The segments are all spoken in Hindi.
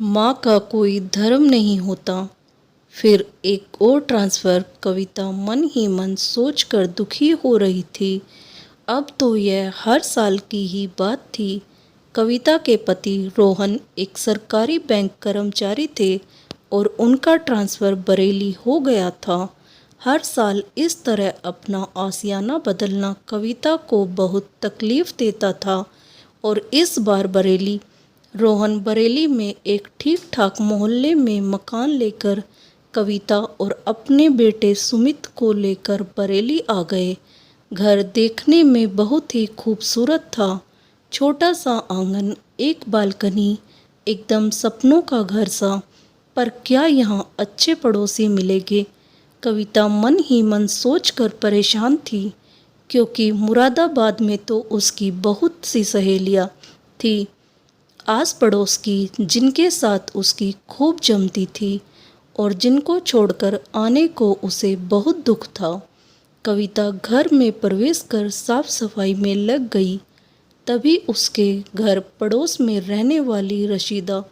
माँ का कोई धर्म नहीं होता। फिर एक और ट्रांसफ़र। कविता मन ही मन सोच कर दुखी हो रही थी। अब तो यह हर साल की ही बात थी। कविता के पति रोहन एक सरकारी बैंक कर्मचारी थे और उनका ट्रांसफ़र बरेली हो गया था। हर साल इस तरह अपना आशियाना बदलना कविता को बहुत तकलीफ़ देता था और इस बार बरेली रोहन बरेली में एक ठीक ठाक मोहल्ले में मकान लेकर कविता और अपने बेटे सुमित को लेकर बरेली आ गए। घर देखने में बहुत ही खूबसूरत था। छोटा सा आंगन, एक बालकनी, एकदम सपनों का घर सा। पर क्या यहाँ अच्छे पड़ोसी मिलेंगे? कविता मन ही मन सोचकर परेशान थी, क्योंकि मुरादाबाद में तो उसकी बहुत सी सहेलियाँ थी आस पड़ोस की, जिनके साथ उसकी खूब जमती थी और जिनको छोड़कर आने को उसे बहुत दुख था। कविता घर में प्रवेश कर साफ सफाई में लग गई। तभी उसके घर पड़ोस में रहने वाली रशीदा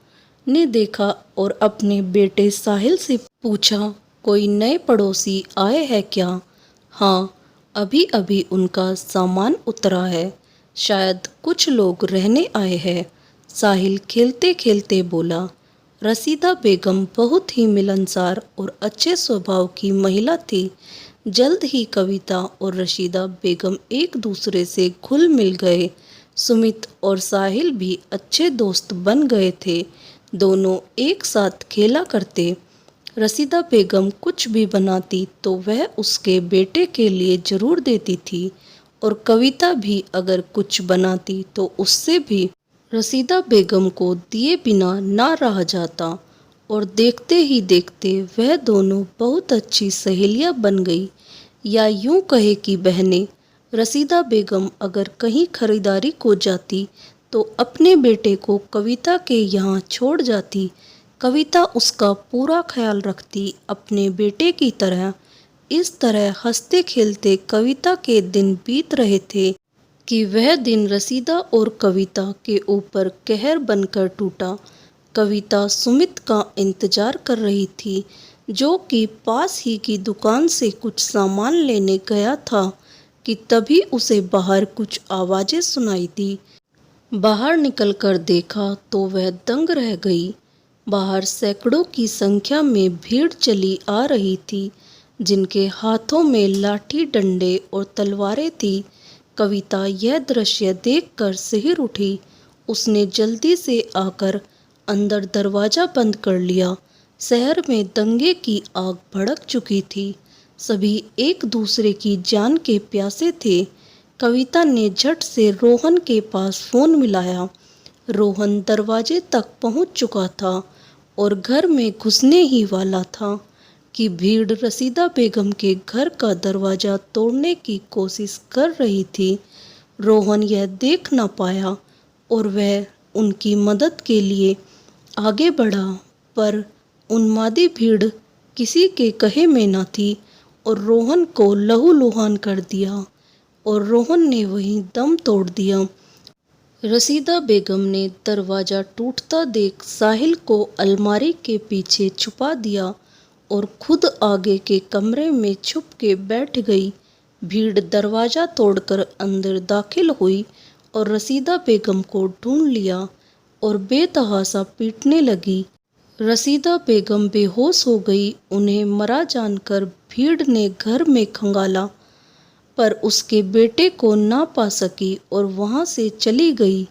ने देखा और अपने बेटे साहिल से पूछा, कोई नए पड़ोसी आए हैं क्या? हाँ, अभी अभी उनका सामान उतरा है, शायद कुछ लोग रहने आए हैं, साहिल खेलते खेलते बोला। रसीदा बेगम बहुत ही मिलनसार और अच्छे स्वभाव की महिला थी। जल्द ही कविता और रशीदा बेगम एक दूसरे से घुल मिल गए। सुमित और साहिल भी अच्छे दोस्त बन गए थे। दोनों एक साथ खेला करते। रसीदा बेगम कुछ भी बनाती तो वह उसके बेटे के लिए जरूर देती थी और कविता भी अगर कुछ बनाती तो उससे भी रसीदा बेगम को दिए बिना ना रहा जाता और देखते ही देखते वह दोनों बहुत अच्छी सहेलियां बन गई, या यूं कहे कि बहनें। रसीदा बेगम अगर कहीं खरीदारी को जाती तो अपने बेटे को कविता के यहाँ छोड़ जाती। कविता उसका पूरा ख्याल रखती, अपने बेटे की तरह। इस तरह हंसते खेलते कविता के दिन बीत रहे थे कि वह दिन रसीदा और कविता के ऊपर कहर बनकर टूटा। कविता सुमित का इंतजार कर रही थी, जो कि पास ही की दुकान से कुछ सामान लेने गया था, कि तभी उसे बाहर कुछ आवाज़ें सुनाई दी। बाहर निकलकर देखा तो वह दंग रह गई। बाहर सैकड़ों की संख्या में भीड़ चली आ रही थी, जिनके हाथों में लाठी, डंडे और तलवारें थी। कविता यह दृश्य देखकर सिहर उठी। उसने जल्दी से आकर अंदर दरवाजा बंद कर लिया। शहर में दंगे की आग भड़क चुकी थी। सभी एक दूसरे की जान के प्यासे थे। कविता ने झट से रोहन के पास फोन मिलाया। रोहन दरवाजे तक पहुंच चुका था और घर में घुसने ही वाला था कि भीड़ रसीदा बेगम के घर का दरवाजा तोड़ने की कोशिश कर रही थी। रोहन यह देख न पाया और वह उनकी मदद के लिए आगे बढ़ा, पर उन्मादी भीड़ किसी के कहे में न थी और रोहन को लहूलुहान कर दिया और रोहन ने वहीं दम तोड़ दिया। रसीदा बेगम ने दरवाजा टूटता देख साहिल को अलमारी के पीछे छुपा दिया और खुद आगे के कमरे में छुप के बैठ गई। भीड़ दरवाजा तोड़कर अंदर दाखिल हुई और रसीदा बेगम को ढूंढ लिया और बेतहासा पीटने लगी। रसीदा बेगम बेहोश हो गई। उन्हें मरा जानकर भीड़ ने घर में खंगाला, पर उसके बेटे को ना पा सकी और वहां से चली गई।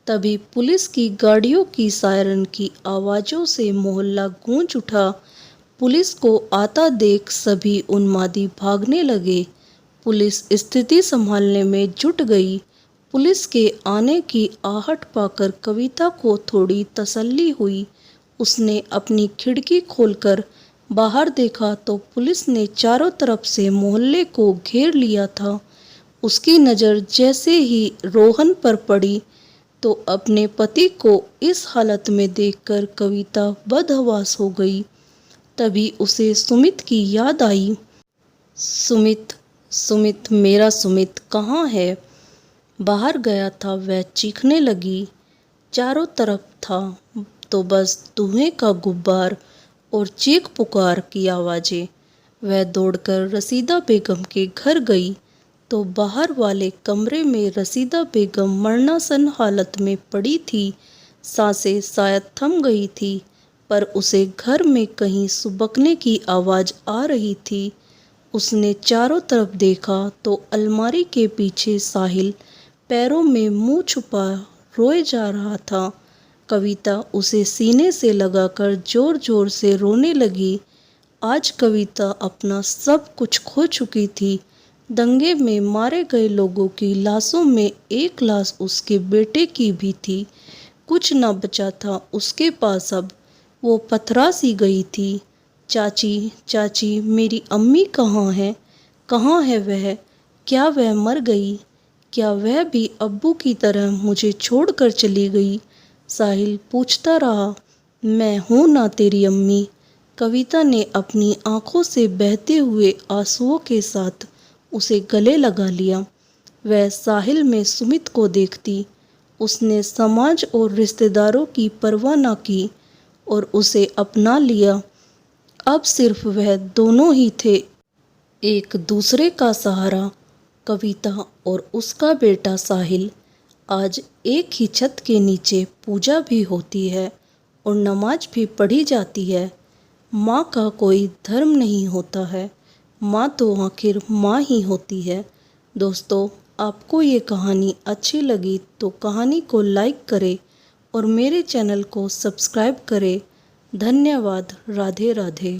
तभी पुलिस की गाड़ियों की सायरन की आवाज़ों से मोहल्ला गूंज उठा। पुलिस को आता देख सभी उन्मादी भागने लगे। पुलिस स्थिति संभालने में जुट गई। पुलिस के आने की आहट पाकर कविता को थोड़ी तसल्ली हुई। उसने अपनी खिड़की खोलकर बाहर देखा तो पुलिस ने चारों तरफ से मोहल्ले को घेर लिया था। उसकी नज़र जैसे ही रोहन पर पड़ी तो अपने पति को इस हालत में देखकर कविता बदहवास हो गई। तभी उसे सुमित की याद आई। सुमित, सुमित, मेरा सुमित कहाँ है? बाहर गया था, वह चीखने लगी। चारों तरफ था, तो बस धुएं का गुब्बार और चीख पुकार की आवाज़ें। वह दौड़कर रसीदा बेगम के घर गई तो बाहर वाले कमरे में रसीदा बेगम मरणासन हालत में पड़ी थी। सांसें शायद थम गई थी, पर उसे घर में कहीं सुबकने की आवाज़ आ रही थी। उसने चारों तरफ देखा तो अलमारी के पीछे साहिल पैरों में मुंह छुपा रोए जा रहा था। कविता उसे सीने से लगाकर जोर जोर से रोने लगी। आज कविता अपना सब कुछ खो चुकी थी। दंगे में मारे गए लोगों की लाशों में एक लाश उसके बेटे की भी थी। कुछ न बचा था उसके पास अब। वो पथरा सी गई थी। चाची, चाची, मेरी अम्मी कहाँ है? कहाँ है वह? क्या वह मर गई? क्या वह भी अब्बू की तरह मुझे छोड़कर चली गई? साहिल पूछता रहा। मैं हूँ ना तेरी अम्मी। कविता ने अपनी आंखों से बहते हुए आंसुओं के साथ उसे गले लगा लिया। वह साहिल में सुमित को देखती। उसने समाज और रिश्तेदारों की परवाह न की और उसे अपना लिया। अब सिर्फ वह दोनों ही थे, एक दूसरे का सहारा। कविता और उसका बेटा साहिल। आज एक ही छत के नीचे पूजा भी होती है और नमाज भी पढ़ी जाती है। माँ का कोई धर्म नहीं होता है। माँ तो आखिर माँ ही होती है। दोस्तों, आपको ये कहानी अच्छी लगी तो कहानी को लाइक करें और मेरे चैनल को सब्सक्राइब करें। धन्यवाद। राधे राधे।